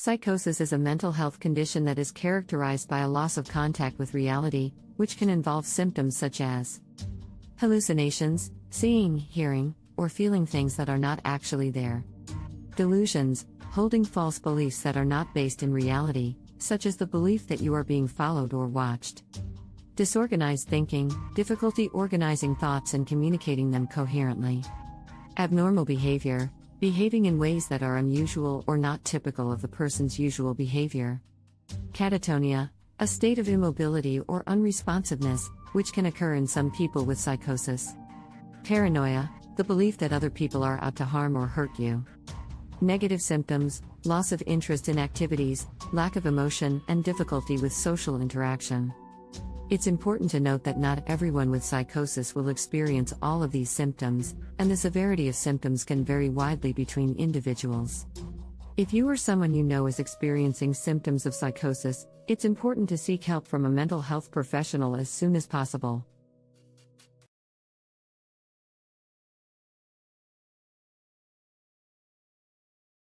Psychosis is a mental health condition that is characterized by a loss of contact with reality, which can involve symptoms such as hallucinations, seeing, hearing, or feeling things that are not actually there. Delusions, holding false beliefs that are not based in reality, such as the belief that you are being followed or watched. Disorganized thinking, difficulty organizing thoughts and communicating them coherently. Abnormal behavior, behaving in ways that are unusual or not typical of the person's usual behavior. Catatonia, a state of immobility or unresponsiveness, which can occur in some people with psychosis. Paranoia, the belief that other people are out to harm or hurt you. Negative symptoms, loss of interest in activities, lack of emotion, and difficulty with social interaction. It's important to note that not everyone with psychosis will experience all of these symptoms, and the severity of symptoms can vary widely between individuals. If you or someone you know is experiencing symptoms of psychosis, it's important to seek help from a mental health professional as soon as possible.